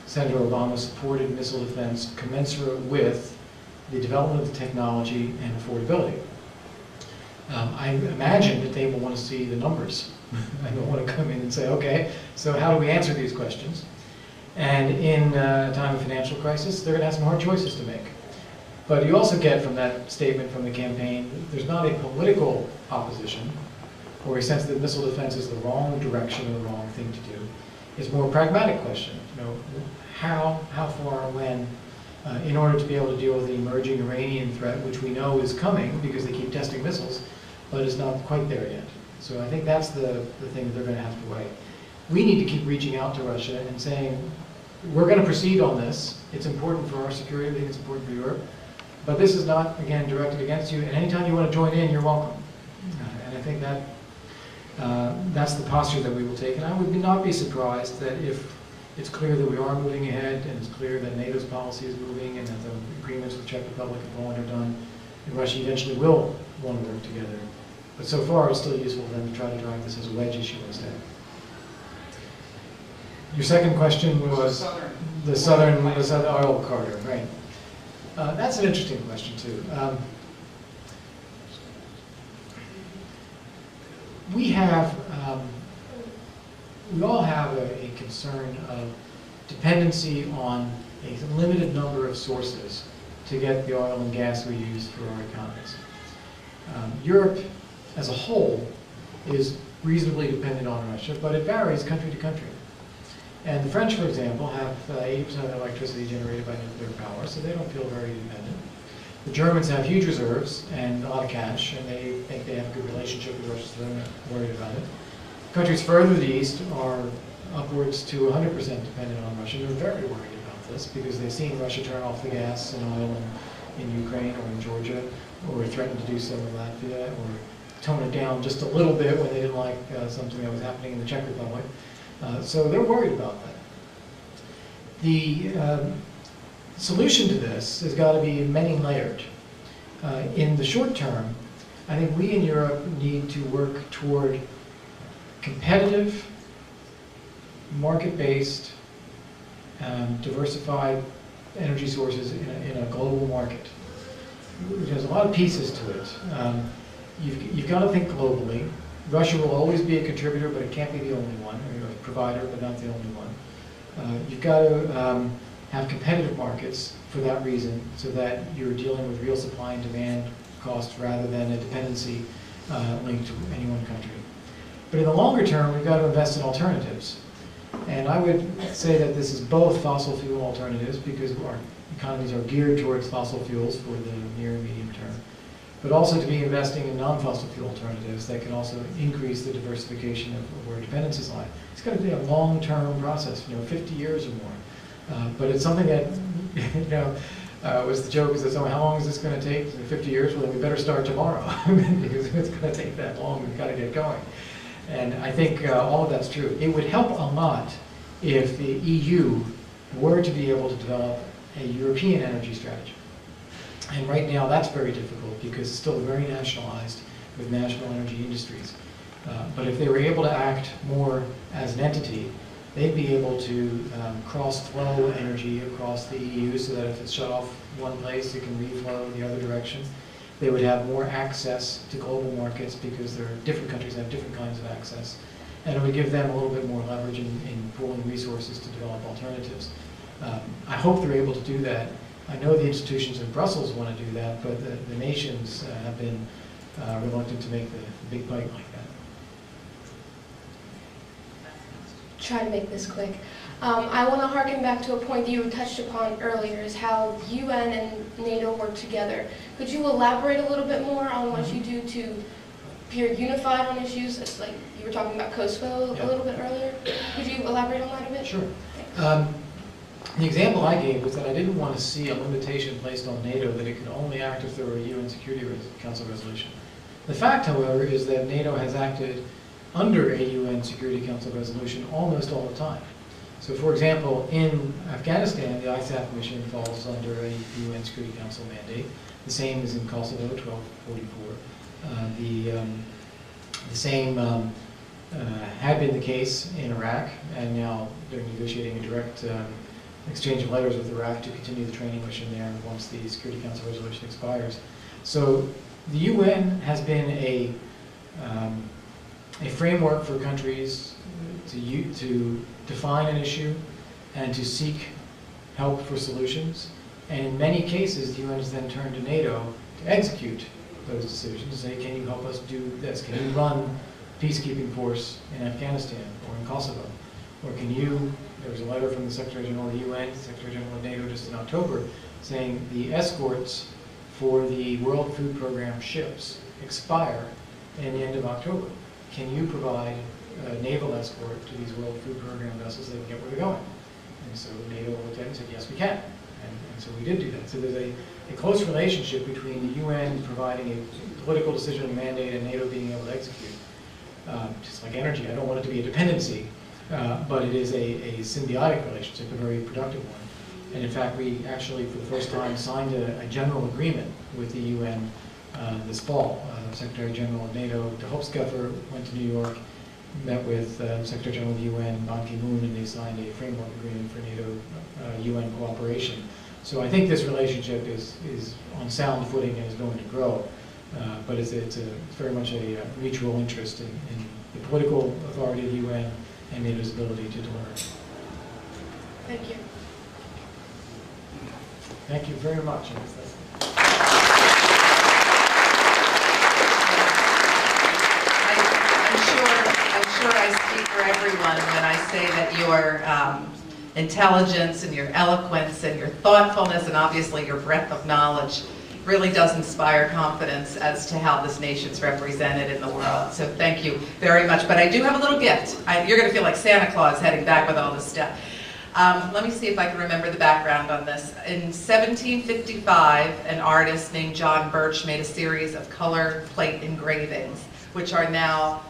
[SPEAKER 3] Senator Obama supported missile defense commensurate with the development of the technology and affordability. I imagine that they will want to see the numbers. I don't want to come in and say, okay, so how do we answer these questions? And in a time of financial crisis, they're going to have some hard choices to make. But you also get from that statement from the campaign, there's not a political opposition or a sense that missile defense is the wrong direction or the wrong thing to do. It's more a pragmatic question. How far, when, in order to be able to deal with the emerging Iranian threat, which we know is coming because they keep testing missiles, but is not quite there yet. So I think that's the thing that they're going to have to weigh. We need to keep reaching out to Russia and saying, we're going to proceed on this. It's important for our security. I think it's important for Europe. But this is not, again, directed against you. And anytime you want to join in, you're welcome. And I think that that's the posture that we will take. And I would not be surprised that if it's clear that we are moving ahead and it's clear that NATO's policy is moving and that the agreements with Czech Republic and Poland are done, and Russia eventually will want to work together. But so far, it's still useful for them to try to drive this as a wedge issue instead. Your second question was the southern oil corridor, right? That's an interesting question too. We all have a concern of dependency on a limited number of sources to get the oil and gas we use for our economies. Europe as a whole is reasonably dependent on Russia, but it varies country to country. And the French, for example, have 80% of their electricity generated by nuclear power, so they don't feel very dependent. The Germans have huge reserves and a lot of cash, and they think they have a good relationship with Russia, so they're not worried about it. Countries further to the east are upwards to 100% dependent on Russia. They're very worried about this because they've seen Russia turn off the gas and oil in Ukraine or in Georgia, or threaten to do so in Latvia, or tone it down just a little bit when they didn't like something that was happening in the Czech Republic. So they're worried about that. The solution to this has got to be many-layered. In the short term, I think we in Europe need to work toward competitive, market-based, diversified energy sources in a global market. There's a lot of pieces to it. You've got to think globally. Russia will always be a contributor, but it can't be the only one, or a provider, but not the only one. You've got to have competitive markets for that reason, so that you're dealing with real supply and demand costs rather than a dependency linked to any one country. But in the longer term, we've got to invest in alternatives. And I would say that this is both fossil fuel alternatives, because our economies are geared towards fossil fuels for the near and medium term, but also to be investing in non-fossil fuel alternatives that can also increase the diversification of where dependencies lie. It's going to be a long-term process, 50 years or more. But it's something that, was the joke, is that, so how long is this going to take? 50 years? Well, then we better start tomorrow, because if it's going to take that long, we've got to get going. And I think all of that's true. It would help a lot if the EU were to be able to develop a European energy strategy. And right now that's very difficult because it's still very nationalized with national energy industries. But if they were able to act more as an entity, they'd be able to cross-flow energy across the EU so that if it's shut off one place, it can reflow the other direction. They would have more access to global markets because there are different countries that have different kinds of access. And it would give them a little bit more leverage in pooling resources to develop alternatives. I hope they're able to do that. I know the institutions in Brussels want to do that, but the nations have been reluctant to make the big bite like that.
[SPEAKER 14] Try to make this quick. I want to harken back to a point that you touched upon earlier, is how UN and NATO work together. Could you elaborate a little bit more on what you do to appear unified on issues? It's like you were talking about COSFO a little bit earlier. Could you elaborate on that a bit?
[SPEAKER 3] Sure. The example I gave was that I didn't want to see a limitation placed on NATO that it could only act if there were a UN Security Council resolution. The fact, however, is that NATO has acted under a UN Security Council resolution almost all the time. So, for example, in Afghanistan, the ISAF mission falls under a UN Security Council mandate. The same is in Kosovo, 1244. The same had been the case in Iraq, and now they're negotiating a direct exchange of letters with Iraq to continue the training mission there once the Security Council resolution expires. So the UN has been a framework for countries to define an issue and to seek help for solutions. And in many cases, the UN has then turned to NATO to execute those decisions and say, can you help us do this? Can you run peacekeeping force in Afghanistan or in Kosovo? Or can you, there was a letter from the Secretary General of the UN, Secretary General of NATO just in October, saying the escorts for the World Food Program ships expire in the end of October. Can you provide a naval escort to these World Food Program vessels so they can get where they're going? And so NATO looked at it and said, yes, we can. And so we did do that. So there's a close relationship between the UN providing a political decision and mandate and NATO being able to execute. Just like energy, I don't want it to be a dependency, but it is a symbiotic relationship, a very productive one. And in fact, we actually, for the first time, signed a general agreement with the UN this fall. Secretary General of NATO, de Hopskeffer, went to New York, met with Secretary General of the UN, Ban Ki-moon, and they signed a framework agreement for NATO-UN cooperation. So I think this relationship is on sound footing and is going to grow. But it's very much a mutual interest in the political authority of the UN and NATO's ability to deliver.
[SPEAKER 14] Thank you.
[SPEAKER 3] Thank you very much.
[SPEAKER 1] I'm sure I speak for everyone when I say that your intelligence and your eloquence and your thoughtfulness and obviously your breadth of knowledge really does inspire confidence as to how this nation's represented in the world. So thank you very much. But I do have a little gift. You're going to feel like Santa Claus heading back with all this stuff. Let me see if I can remember the background on this. In 1755, an artist named John Birch made a series of color plate engravings, which are now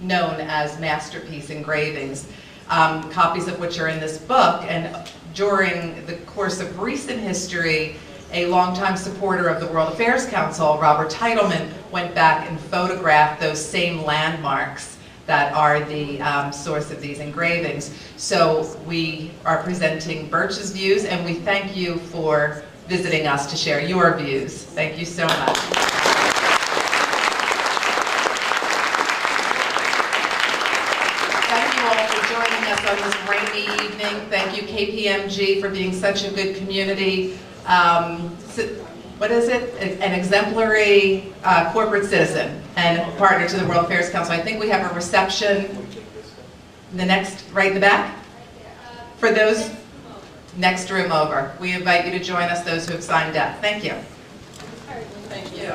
[SPEAKER 1] known as masterpiece engravings, copies of which are in this book. And during the course of recent history, a longtime supporter of the World Affairs Council, Robert Teitelman, went back and photographed those same landmarks that are the source of these engravings. So we are presenting Birch's views, and we thank you for visiting us to share your views. Thank you so much. Thank you all for joining us on this rainy evening. Thank you, KPMG, for being such a good community. What is it? An exemplary corporate citizen and partner to the World Affairs Council. I think we have a reception right in the back. For those next room over. We invite you to join us, those who have signed up. Thank you.
[SPEAKER 4] Thank you.